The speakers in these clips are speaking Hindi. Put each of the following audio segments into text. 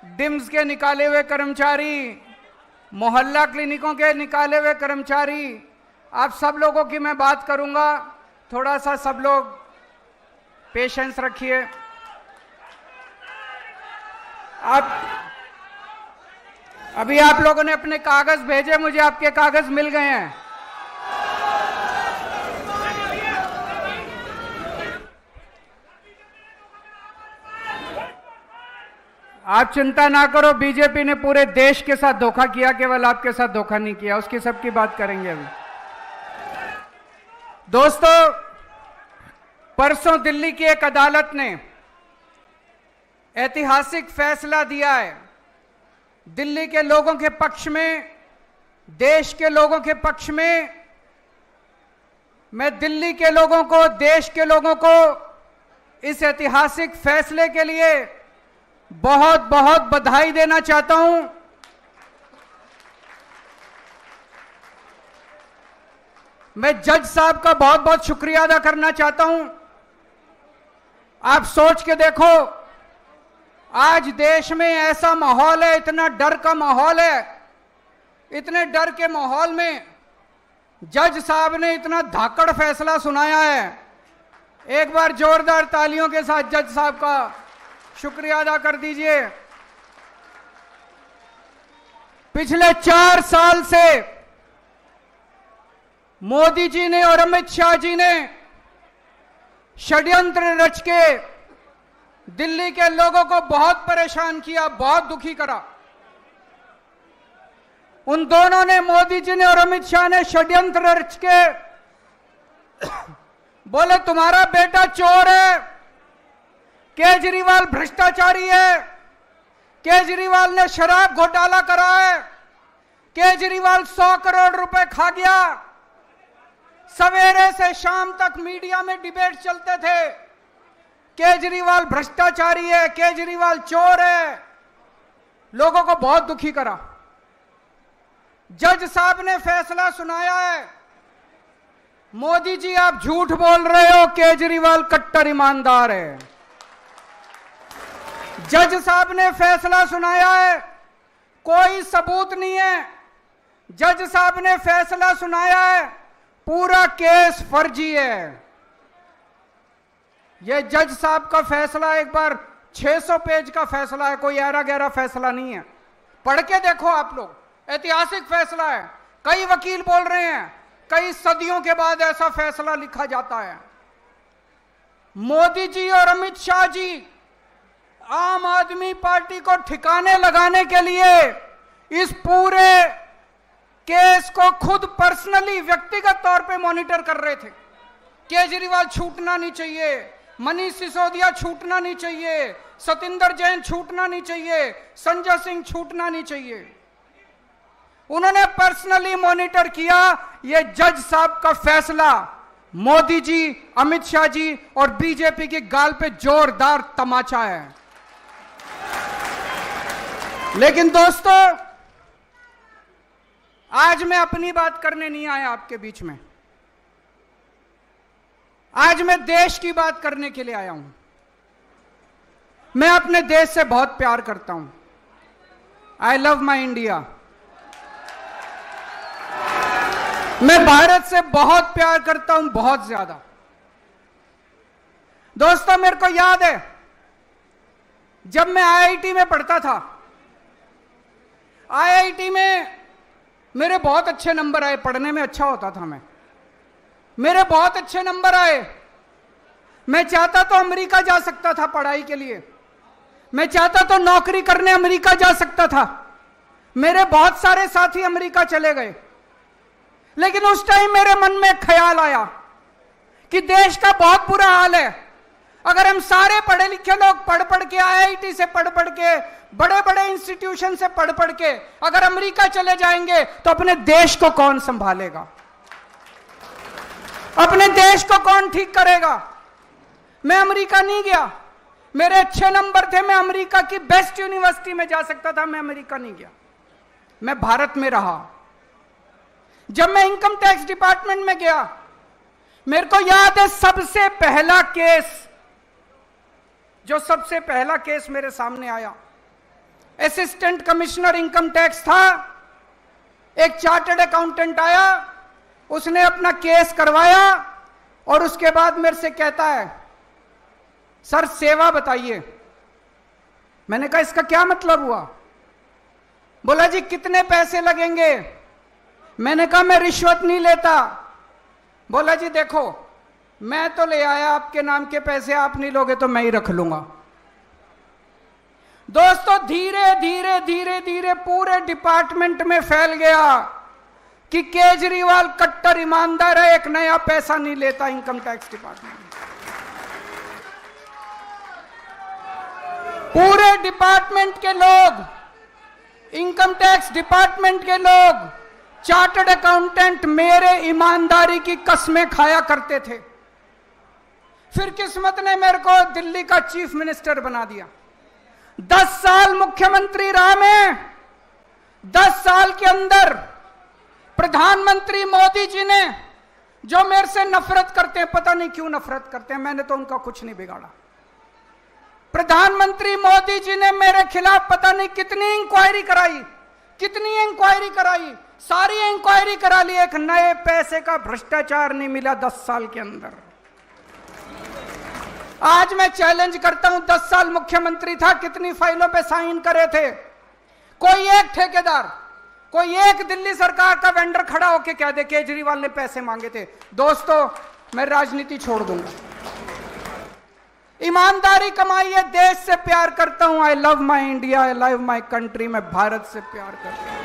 डिम्स के निकाले हुए कर्मचारी, मोहल्ला क्लिनिकों के निकाले हुए कर्मचारी, आप सब लोगों की मैं बात करूंगा, थोड़ा सा सब लोग पेशेंस रखिए। अभी आप लोगों ने अपने कागज भेजे, मुझे आपके कागज मिल गए हैं। आप चिंता ना करो, बीजेपी ने पूरे देश के साथ धोखा किया, केवल आपके साथ धोखा नहीं किया, उसकी सबकी बात करेंगे अभी। दोस्तों, परसों दिल्ली की एक अदालत ने ऐतिहासिक फैसला दिया है। दिल्ली के लोगों के पक्ष में, देश के लोगों के पक्ष में। मैं दिल्ली के लोगों को, देश के लोगों को इस ऐतिहासिक फैसले के लिए बहुत बहुत बधाई देना चाहता हूं। मैं जज साहब का बहुत बहुत शुक्रिया अदा करना चाहता हूं। आप सोच के देखो, आज देश में ऐसा माहौल है, इतना डर का माहौल है, इतने डर के माहौल में जज साहब ने इतना धाकड़ फैसला सुनाया है। एक बार जोरदार तालियों के साथ जज साहब का शुक्रिया अदा कर दीजिए। पिछले 4 साल से मोदी जी ने और अमित शाह जी ने षड्यंत्र रच के दिल्ली के लोगों को बहुत परेशान किया, बहुत दुखी करा। उन दोनों ने, मोदी जी ने और अमित शाह ने षड्यंत्र रच के बोले तुम्हारा बेटा चोर है, केजरीवाल भ्रष्टाचारी है, केजरीवाल ने शराब घोटाला करा है, केजरीवाल 100 करोड़ रुपए खा गया। सवेरे से शाम तक मीडिया में डिबेट चलते थे, केजरीवाल भ्रष्टाचारी है, केजरीवाल चोर है। लोगों को बहुत दुखी करा। जज साहब ने फैसला सुनाया है, मोदी जी आप झूठ बोल रहे हो, केजरीवाल कट्टर ईमानदार है। जज साहब ने फैसला सुनाया है, कोई सबूत नहीं है। जज साहब ने फैसला सुनाया है, पूरा केस फर्जी है। यह जज साहब का फैसला एक बार 600 पेज का फैसला है, कोई ऐरा गहरा फैसला नहीं है। पढ़ के देखो आप लोग, ऐतिहासिक फैसला है। कई वकील बोल रहे हैं कई सदियों के बाद ऐसा फैसला लिखा जाता है। मोदी जी और अमित शाह जी आम आदमी पार्टी को ठिकाने लगाने के लिए इस पूरे केस को खुद पर्सनली, व्यक्तिगत तौर पे मॉनिटर कर रहे थे। केजरीवाल छूटना नहीं चाहिए, मनीष सिसोदिया छूटना नहीं चाहिए, सतिंदर जैन छूटना नहीं चाहिए, संजय सिंह छूटना नहीं चाहिए। उन्होंने पर्सनली मॉनिटर किया। यह जज साहब का फैसला मोदी जी, अमित शाह जी और बीजेपी की गाल पे जोरदार तमाचा है। लेकिन दोस्तों, आज मैं अपनी बात करने नहीं आया आपके बीच में, आज मैं देश की बात करने के लिए आया हूं। मैं अपने देश से बहुत प्यार करता हूं। I love my India. मैं भारत से बहुत प्यार करता हूं, बहुत ज्यादा। दोस्तों, मेरे को याद है जब मैं आईआईटी में पढ़ता था, आईआईटी में मेरे बहुत अच्छे नंबर आए, पढ़ने में अच्छा होता था मैं, मेरे बहुत अच्छे नंबर आए। मैं चाहता तो अमेरिका जा सकता था पढ़ाई के लिए, मैं चाहता तो नौकरी करने अमेरिका जा सकता था। मेरे बहुत सारे साथी अमेरिका चले गए। लेकिन उस टाइम मेरे मन में एक ख्याल आया कि देश का बहुत बुरा हाल है। अगर हम सारे पढ़े लिखे लोग पढ़ पढ़ के, आईआईटी से पढ़ पढ़ के, बड़े बड़े इंस्टीट्यूशन से पढ़ पढ़ के अगर अमेरिका चले जाएंगे तो अपने देश को कौन संभालेगा? अपने देश को कौन ठीक करेगा? मैं अमेरिका नहीं गया, मेरे अच्छे नंबर थे, मैं अमेरिका की बेस्ट यूनिवर्सिटी में जा सकता था, मैं अमेरिका नहीं गया, मैं भारत में रहा। जब मैं इनकम टैक्स डिपार्टमेंट में गया, मेरे को याद है सबसे पहला केस मेरे सामने आया, असिस्टेंट कमिश्नर इनकम टैक्स था, एक चार्टर्ड अकाउंटेंट आया, उसने अपना केस करवाया और उसके बाद मेरे से कहता है सर सेवा बताइए। मैंने कहा इसका क्या मतलब हुआ? बोला जी कितने पैसे लगेंगे? मैंने कहा मैं रिश्वत नहीं लेता। बोला जी देखो मैं तो ले आया आपके नाम के पैसे, आप नहीं लोगे तो मैं ही रख लूंगा। दोस्तों धीरे धीरे धीरे धीरे पूरे डिपार्टमेंट में फैल गया कि केजरीवाल कट्टर ईमानदार है, एक नया पैसा नहीं लेता इनकम टैक्स डिपार्टमेंट। पूरे डिपार्टमेंट के लोग, इनकम टैक्स डिपार्टमेंट के लोग, चार्टर्ड अकाउंटेंट मेरे ईमानदारी की कस्में खाया करते थे। फिर किस्मत ने मेरे को दिल्ली का चीफ मिनिस्टर बना दिया। 10 साल मुख्यमंत्री रहा मैं। 10 साल के अंदर प्रधानमंत्री मोदी जी ने, जो मेरे से नफरत करते हैं, पता नहीं क्यों नफरत करते हैं, मैंने तो उनका कुछ नहीं बिगाड़ा। प्रधानमंत्री मोदी जी ने मेरे खिलाफ पता नहीं कितनी इंक्वायरी कराई, सारी इंक्वायरी करा ली, एक नए पैसे का भ्रष्टाचार नहीं मिला 10 साल के अंदर। आज मैं चैलेंज करता हूं, 10 साल मुख्यमंत्री था, कितनी फाइलों पे साइन करे थे? कोई एक ठेकेदार, कोई एक दिल्ली सरकार का वेंडर खड़ा होके कह दे केजरीवाल ने पैसे मांगे थे। दोस्तों मैं राजनीति छोड़ दूंगा। ईमानदारी कमाई है, देश से प्यार करता हूं। I love my India, I love my country. मैं भारत से प्यार करता हूं।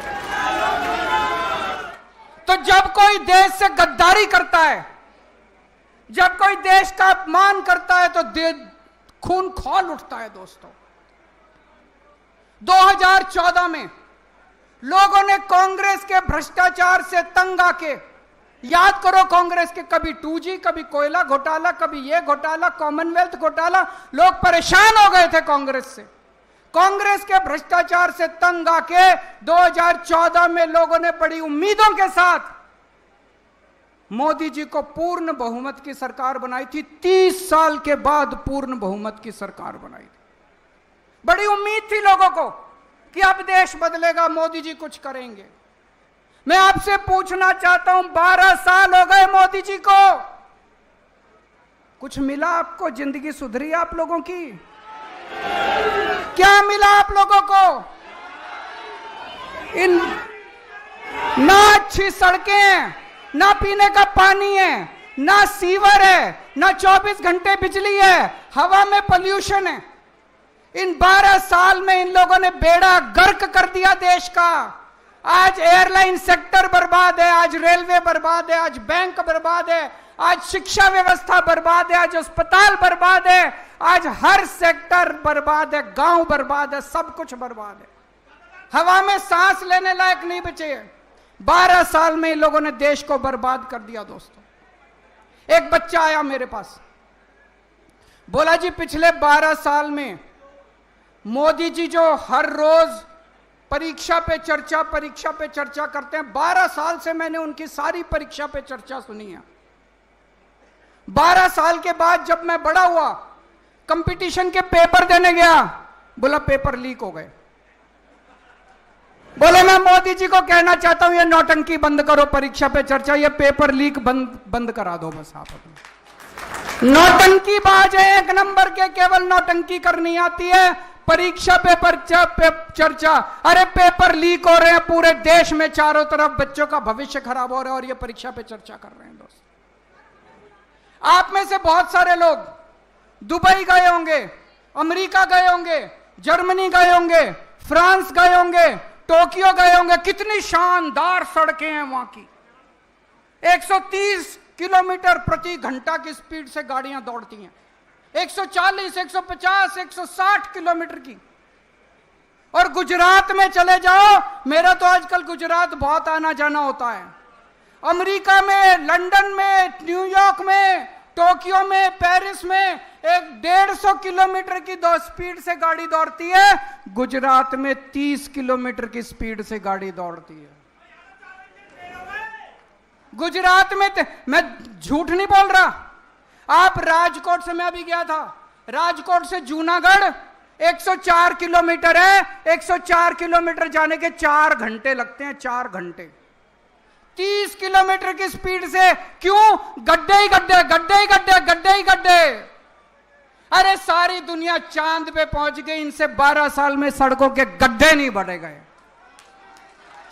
तो जब कोई देश से गद्दारी करता है, जब कोई देश का अपमान करता है, तो खून खौल उठता है। दोस्तों 2014 में लोगों ने कांग्रेस के भ्रष्टाचार से तंग आके, याद करो कांग्रेस के कभी 2G, कभी कोयला घोटाला, कभी ये घोटाला, कॉमनवेल्थ घोटाला, लोग परेशान हो गए थे कांग्रेस से। कांग्रेस के भ्रष्टाचार से तंग आके 2014 में लोगों ने बड़ी उम्मीदों के साथ मोदी जी को पूर्ण बहुमत की सरकार बनाई थी। 30 साल के बाद पूर्ण बहुमत की सरकार बनाई थी। बड़ी उम्मीद थी लोगों को कि अब देश बदलेगा, मोदी जी कुछ करेंगे। मैं आपसे पूछना चाहता हूं, 12 साल हो गए मोदी जी को, कुछ मिला आपको? जिंदगी सुधरी आप लोगों की? क्या मिला आप लोगों को? इन ना अच्छी सड़कें, ना पीने का पानी है, ना सीवर है, ना 24 घंटे बिजली है, हवा में पोल्यूशन है। इन 12 साल में इन लोगों ने बेड़ा गर्क कर दिया देश का। आज एयरलाइन सेक्टर बर्बाद है, आज रेलवे बर्बाद है, आज बैंक बर्बाद है, आज शिक्षा व्यवस्था बर्बाद है, आज अस्पताल बर्बाद है, आज हर सेक्टर बर्बाद है, गांव बर्बाद है, सब कुछ बर्बाद है। हवा में सांस लेने लायक नहीं बचे। 12 साल में इन लोगों ने देश को बर्बाद कर दिया। दोस्तों एक बच्चा आया मेरे पास, बोला जी पिछले 12 साल में मोदी जी जो हर रोज परीक्षा पे चर्चा करते हैं, 12 साल से मैंने उनकी सारी परीक्षा पे चर्चा सुनी है। 12 साल के बाद जब मैं बड़ा हुआ, कंपटीशन के पेपर देने गया, बोला पेपर लीक हो गए। बोले मैं मोदी जी को कहना चाहता हूं ये नौटंकी बंद करो, परीक्षा पे चर्चा, ये पेपर लीक बंद करा दो बस आप अपने। नौटंकी बाज है, 1 नंबर के, केवल नौटंकी करनी आती है। परीक्षा पेपर चर्चा, अरे पेपर लीक हो रहे हैं पूरे देश में, चारों तरफ बच्चों का भविष्य खराब हो रहा है और ये परीक्षा पे चर्चा कर रहे हैं। दोस्त आप में से बहुत सारे लोग दुबई गए होंगे, अमेरिका गए होंगे, जर्मनी गए होंगे, फ्रांस गए होंगे, टोक्यो गए होंगे। कितनी शानदार सड़कें हैं वहां की। 130 किलोमीटर प्रति घंटा की स्पीड से गाड़ियां दौड़ती हैं, 140, 150, 160 किलोमीटर की। और गुजरात में चले जाओ, मेरा तो आजकल गुजरात बहुत आना जाना होता है। अमेरिका में, लंदन में, न्यूयॉर्क में, टोक्यो में, पेरिस में 150 किलोमीटर की स्पीड से गाड़ी दौड़ती है। गुजरात में 30 किलोमीटर की स्पीड से गाड़ी दौड़ती है। गुजरात में मैं झूठ नहीं बोल रहा। आप राजकोट से, मैं अभी गया था, राजकोट से जूनागढ़ 104 किलोमीटर है, 104 किलोमीटर जाने के 4 घंटे लगते हैं, 4 घंटे। 30 किलोमीटर की स्पीड से, क्यों? गड्ढे ही गड्ढे, गड्ढे ही गड्ढे, गड्ढे ही गड्ढे। अरे सारी दुनिया चांद पे पहुंच गई, इनसे 12 साल में सड़कों के गड्ढे नहीं बढ़े गए।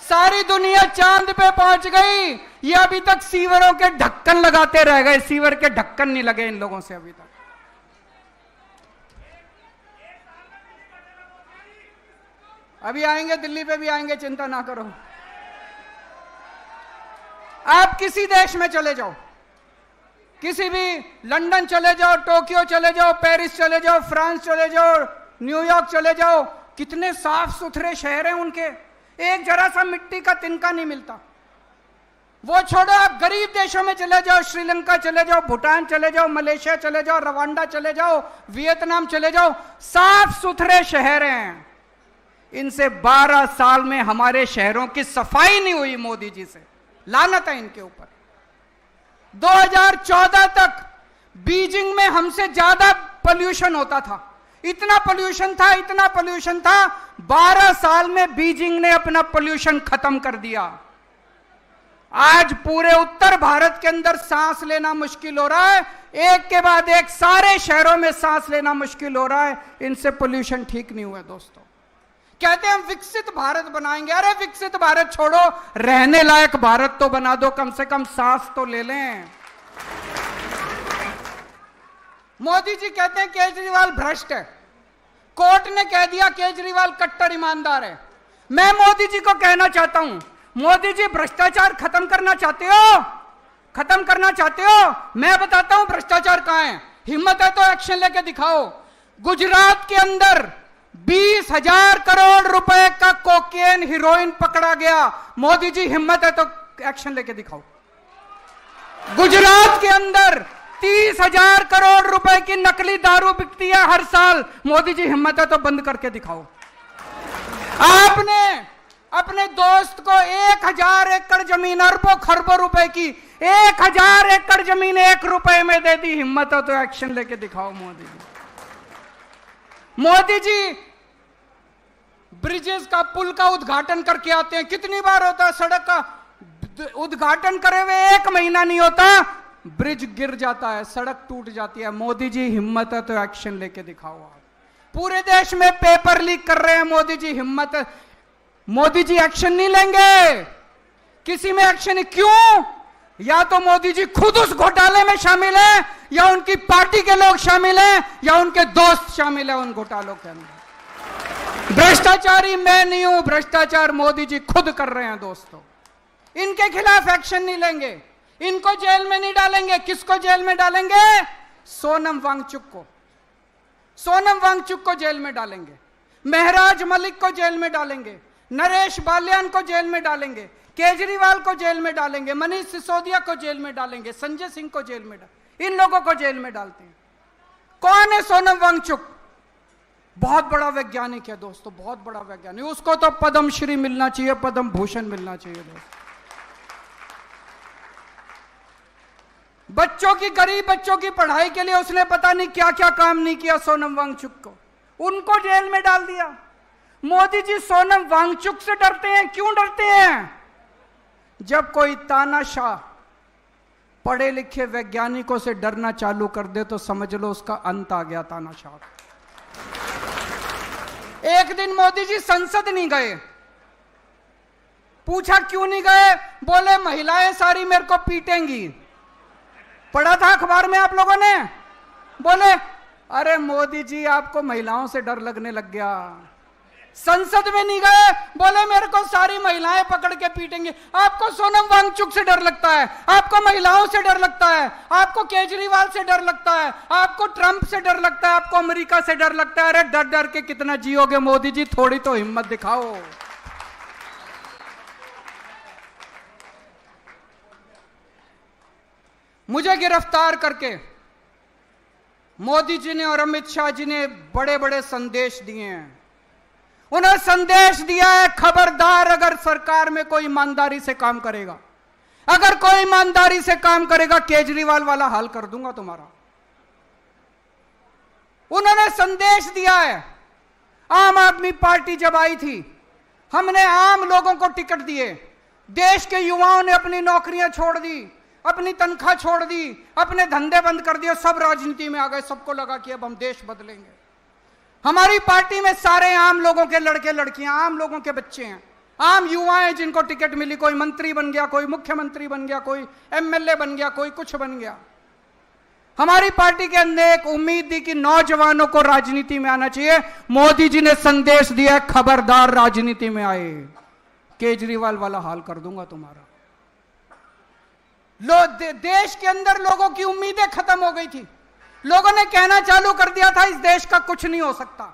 सारी दुनिया चांद पे पहुंच गई, ये अभी तक सीवरों के ढक्कन लगाते रह गए, सीवर के ढक्कन नहीं लगे इन लोगों से अभी तक। अभी आएंगे, दिल्ली पे भी आएंगे, चिंता ना करो। आप किसी देश में चले जाओ, किसी भी, लंदन चले जाओ, टोक्यो चले जाओ, पेरिस चले जाओ, फ्रांस चले जाओ, न्यूयॉर्क चले जाओ, कितने साफ सुथरे शहर हैं उनके, एक जरा सा मिट्टी का तिनका नहीं मिलता। वो छोड़ो, आप गरीब देशों में चले जाओ, श्रीलंका चले जाओ, भूटान चले जाओ, मलेशिया चले जाओ, रवांडा चले जाओ, वियतनाम चले जाओ, साफ सुथरे शहर हैं। इनसे 12 साल में हमारे शहरों की सफाई नहीं हुई मोदी जी से, लानत है इनके ऊपर। 2014 तक बीजिंग में हमसे ज्यादा पोल्यूशन होता था, इतना पोल्यूशन था, इतना पोल्यूशन था। 12 साल में बीजिंग ने अपना पोल्यूशन खत्म कर दिया। आज पूरे उत्तर भारत के अंदर सांस लेना मुश्किल हो रहा है, एक के बाद एक सारे शहरों में सांस लेना मुश्किल हो रहा है, इनसे पोल्यूशन ठीक नहीं हुआ दोस्तों। कहते हैं हम विकसित भारत बनाएंगे, अरे विकसित भारत छोड़ो, रहने लायक भारत तो बना दो, कम से कम सांस तो ले लें। मोदी जी कहते हैं केजरीवाल भ्रष्ट है, कोर्ट ने कह दिया केजरीवाल कट्टर ईमानदार है। मैं मोदी जी को कहना चाहता हूं, मोदी जी भ्रष्टाचार खत्म करना चाहते हो? खत्म करना चाहते हो? मैं बताता हूं भ्रष्टाचार कहां है। हिम्मत है तो एक्शन लेके दिखाओ। गुजरात के अंदर 20,000 करोड़ रुपए का कोकेन, हीरोइन पकड़ा गया। मोदी जी हिम्मत है तो एक्शन लेके दिखाओ। गुजरात के अंदर 30,000 करोड़ रुपए की नकली दारू बिकती है हर साल। मोदी जी हिम्मत है तो बंद करके दिखाओ। आपने अपने दोस्त को 1,000 एकड़ जमीन, अरबों खरबों रुपए की 1,000 एकड़ जमीन 1 रुपए में दे दी। हिम्मत है तो एक्शन लेके दिखाओ मोदी जी। मोदी जी ब्रिजेस का, पुल का उद्घाटन करके आते हैं, कितनी बार होता है? सड़क का उद्घाटन करे हुए 1 महीना नहीं होता, ब्रिज गिर जाता है, सड़क टूट जाती है। मोदी जी हिम्मत है तो एक्शन लेके दिखाओ। आप पूरे देश में पेपर लीक कर रहे हैं, मोदी जी हिम्मत है, मोदी जी एक्शन नहीं लेंगे, किसी में एक्शन नहीं। क्यों? या तो मोदी जी खुद उस घोटाले में शामिल है, या उनकी पार्टी के लोग शामिल हैं, या उनके दोस्त शामिल है उन घोटालों के अंदर। भ्रष्टाचारी मैं नहीं हूं, भ्रष्टाचार मोदी जी खुद कर रहे हैं दोस्तों। इनके खिलाफ एक्शन नहीं लेंगे, इनको जेल में नहीं डालेंगे। किसको जेल में डालेंगे? सोनम वांगचुक को। सोनम वांगचुक को जेल में डालेंगे, महराज मलिक को जेल में डालेंगे, नरेश बाल्यान को जेल में डालेंगे, केजरीवाल को जेल में डालेंगे, मनीष सिसोदिया को जेल में डालेंगे, संजय सिंह को जेल में डालेंगे, इन लोगों को जेल में डालते हैं। कौन है सोनम वांगचुक? बहुत बड़ा वैज्ञानिक है दोस्तों, बहुत बड़ा वैज्ञानिक। उसको तो पद्म श्री मिलना चाहिए, पद्म भूषण मिलना चाहिए दोस्तों। बच्चों की, गरीब बच्चों की पढ़ाई के लिए उसने पता नहीं क्या क्या काम नहीं किया सोनम वांगचुक को, उनको जेल में डाल दिया। मोदी जी सोनम वांगचुक से डरते हैं। क्यों डरते हैं? जब कोई तानाशाह पढ़े लिखे वैज्ञानिकों से डरना चालू कर दे तो समझ लो उसका अंत आ गया तानाशाह। एक दिन मोदी जी संसद नहीं गए, पूछा क्यों नहीं गए? बोले महिलाएं सारी मेरे को पीटेंगी। पढ़ा था अखबार में आप लोगों ने? बोले अरे मोदी जी आपको महिलाओं से डर लगने लग गया। संसद में नहीं गए, बोले मेरे को सारी महिलाएं पकड़ के पीटेंगे। आपको सोनम वांगचुक से डर लगता है, आपको महिलाओं से डर लगता है, आपको केजरीवाल से डर लगता है, आपको ट्रंप से डर लगता है, आपको अमेरिका से डर लगता है। अरे डर डर के कितना जियोगे मोदी जी, थोड़ी तो हिम्मत दिखाओ। मुझे गिरफ्तार करके मोदी जी ने और अमित शाह जी ने बड़े बड़े संदेश दिए हैं। उन्हें संदेश दिया है, खबरदार अगर सरकार में कोई ईमानदारी से काम करेगा, अगर कोई ईमानदारी से काम करेगा, केजरीवाल वाला हाल कर दूंगा तुम्हारा। उन्होंने संदेश दिया है आम आदमी पार्टी जब आई थी, हमने आम लोगों को टिकट दिए। देश के युवाओं ने अपनी नौकरियां छोड़ दी, अपनी तनख्वाह छोड़ दी, अपने धंधे बंद कर दिए, सब राजनीति में आ गए। सबको लगा कि अब हम देश बदलेंगे। हमारी पार्टी में सारे आम लोगों के लड़के लड़कियां, आम लोगों के बच्चे हैं, आम युवा हैं जिनको टिकट मिली। कोई मंत्री बन गया, कोई मुख्यमंत्री बन गया, कोई एमएलए बन गया, कोई कुछ बन गया। हमारी पार्टी के अंदर एक उम्मीद दी कि नौजवानों को राजनीति में आना चाहिए। मोदी जी ने संदेश दिया, खबरदार राजनीति में आए, केजरीवाल वाला हाल कर दूंगा तुम्हारा। देश के अंदर लोगों की उम्मीदें खत्म हो गई थी। लोगों ने कहना चालू कर दिया था इस देश का कुछ नहीं हो सकता।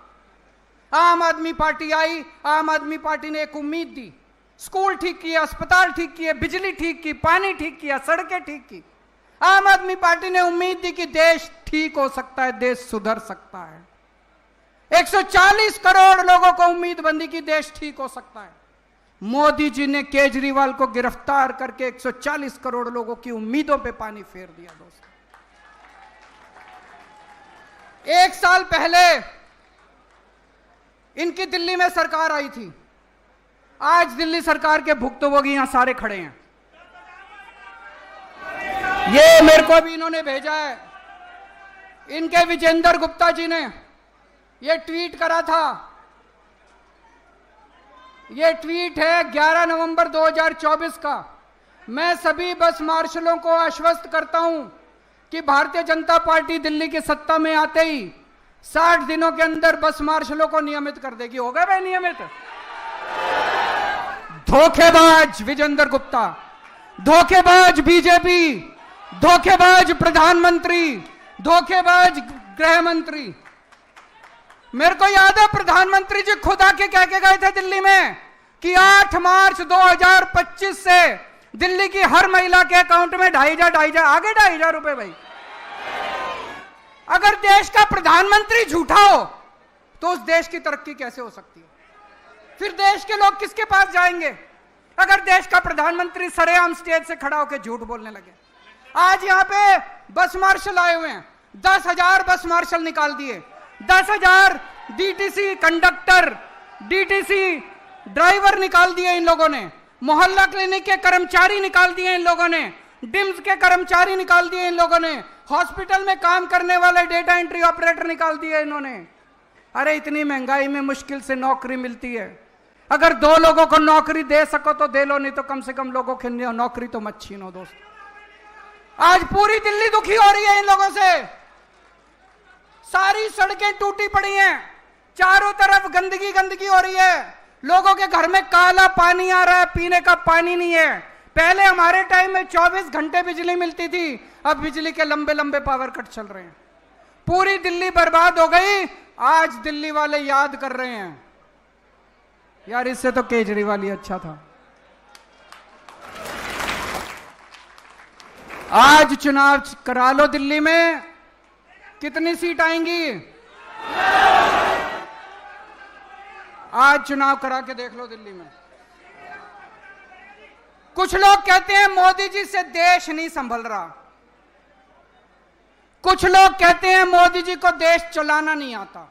आम आदमी पार्टी आई, आम आदमी पार्टी ने एक उम्मीद दी। स्कूल ठीक किए, अस्पताल ठीक किए, बिजली ठीक की, पानी ठीक किया, सड़कें ठीक की। आम आदमी पार्टी ने उम्मीद दी कि देश ठीक हो सकता है, देश सुधर सकता है। 140 करोड़ लोगों को उम्मीद बंदी कि देश ठीक हो सकता है। मोदी जी ने केजरीवाल को गिरफ्तार करके 140 करोड़ लोगों की उम्मीदों पे पानी फेर दिया। दोस्तों, 1 साल पहले इनकी दिल्ली में सरकार आई थी। आज दिल्ली सरकार के भुक्तभोगी यहां सारे खड़े हैं। ये मेरे को भी इन्होंने भेजा है, इनके विजेंद्र गुप्ता जी ने ये ट्वीट करा था। ये ट्वीट है 11 नवंबर 2024 का। मैं सभी बस मार्शलों को आश्वस्त करता हूं कि भारतीय जनता पार्टी दिल्ली की सत्ता में आते ही 60 दिनों के अंदर बस मार्शलों को नियमित कर देगी। हो गए भाई नियमित? धोखेबाज विजेंद्र गुप्ता, धोखेबाज बीजेपी, धोखेबाज प्रधानमंत्री, धोखेबाज गृह मंत्री। मेरे को याद है प्रधानमंत्री जी खुद आके कह के गए थे दिल्ली में कि 8 मार्च 2025 से दिल्ली की हर महिला के अकाउंट में 2,500 आगे 2,500 रुपए। भाई अगर देश का प्रधानमंत्री झूठा हो तो उस देश की तरक्की कैसे हो सकती है? फिर देश के लोग किसके पास जाएंगे? अगर देश का प्रधानमंत्री सरेआम स्टेज से खड़ा होकर झूठ बोलने लगे। आज यहां पे बस मार्शल आए हुए हैं, 10,000 बस मार्शल निकाल दिए, 10,000 डीटीसी कंडक्टर, डीटीसी ड्राइवर निकाल दिए इन लोगों ने, मोहल्ला क्लिनिक के कर्मचारी निकाल दिए इन लोगों ने, डिम्स के कर्मचारी निकाल दिए इन लोगों ने, हॉस्पिटल में काम करने वाले डेटा एंट्री ऑपरेटर निकाल दिए इन्होंने। अरे इतनी महंगाई में मुश्किल से नौकरी मिलती है। अगर 2 लोगों को नौकरी दे सको तो दे लो, नहीं तो कम से कम लोगों की नौकरी तो मत छीनो। दोस्तों, आज पूरी दिल्ली दुखी हो रही है इन लोगों से। सारी सड़कें टूटी पड़ी हैं, चारों तरफ गंदगी गंदगी हो रही है। लोगों के घर में काला पानी आ रहा है, पीने का पानी नहीं है। पहले हमारे टाइम में 24 घंटे बिजली मिलती थी, अब बिजली के लंबे लंबे पावर कट चल रहे हैं। पूरी दिल्ली बर्बाद हो गई। आज दिल्ली वाले याद कर रहे हैं, यार इससे तो केजरीवाल ही अच्छा था। आज चुनाव करा लो दिल्ली में, कितनी सीट आएंगी? आज चुनाव करा के देख लो दिल्ली में। कुछ लोग कहते हैं मोदी जी से देश नहीं संभल रहा, कुछ लोग कहते हैं मोदी जी को देश चलाना नहीं आता।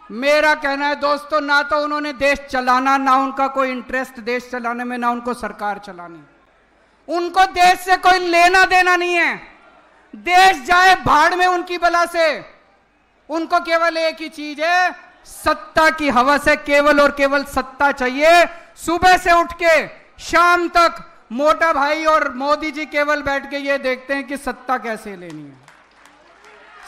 मेरा कहना है दोस्तों, ना तो उन्होंने देश चलाना, ना उनका कोई इंटरेस्ट देश चलाने में, ना उनको सरकार चलानी। उनको देश से कोई लेना देना नहीं है। देश जाए भाड़ में उनकी बला से। उनको केवल एक ही चीज है, सत्ता की हवस है, केवल और केवल सत्ता चाहिए। सुबह से उठ के शाम तक मोटा भाई और मोदी जी केवल बैठ के ये देखते हैं कि सत्ता कैसे लेनी है।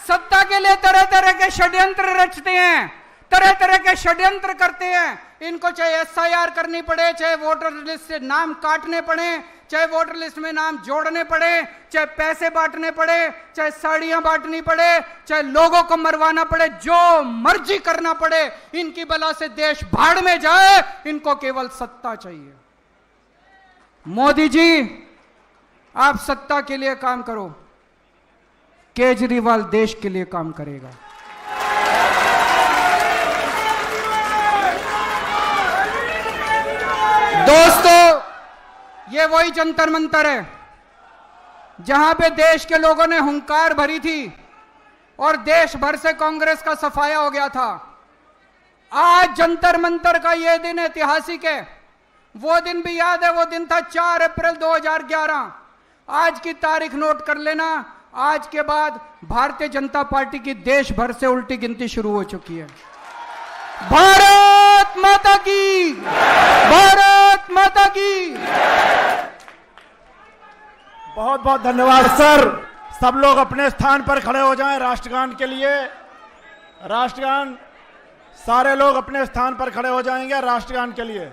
सत्ता के लिए तरह तरह के षड्यंत्र रचते हैं, तरह तरह के षड्यंत्र करते हैं। इनको चाहे एसआईआर करनी पड़े, चाहे वोटर लिस्ट से नाम काटने पड़े, चाहे वोटर लिस्ट में नाम जोड़ने पड़े, चाहे पैसे बांटने पड़े, चाहे साड़ियां बांटनी पड़े, चाहे लोगों को मरवाना पड़े, जो मर्जी करना पड़े, इनकी बला से देश भाड़ में जाए। इनको केवल सत्ता चाहिए। मोदी जी, आप सत्ता के लिए काम करो, केजरीवाल देश के लिए काम करेगा। दोस्तों, ये वही जंतर मंतर है जहां पे देश के लोगों ने हुंकार भरी थी और देश भर से कांग्रेस का सफाया हो गया था। आज जंतर मंतर का यह दिन ऐतिहासिक है। वो दिन भी याद है, वो दिन था 4 अप्रैल 2011। आज की तारीख नोट कर लेना। आज के बाद भारतीय जनता पार्टी की देश भर से उल्टी गिनती शुरू हो चुकी है। भारत माता की, भारत माता की। बहुत बहुत धन्यवाद सर। सब लोग अपने स्थान पर खड़े हो जाएं राष्ट्रगान के लिए। राष्ट्रगान, सारे लोग अपने स्थान पर खड़े हो जाएंगे राष्ट्रगान के लिए।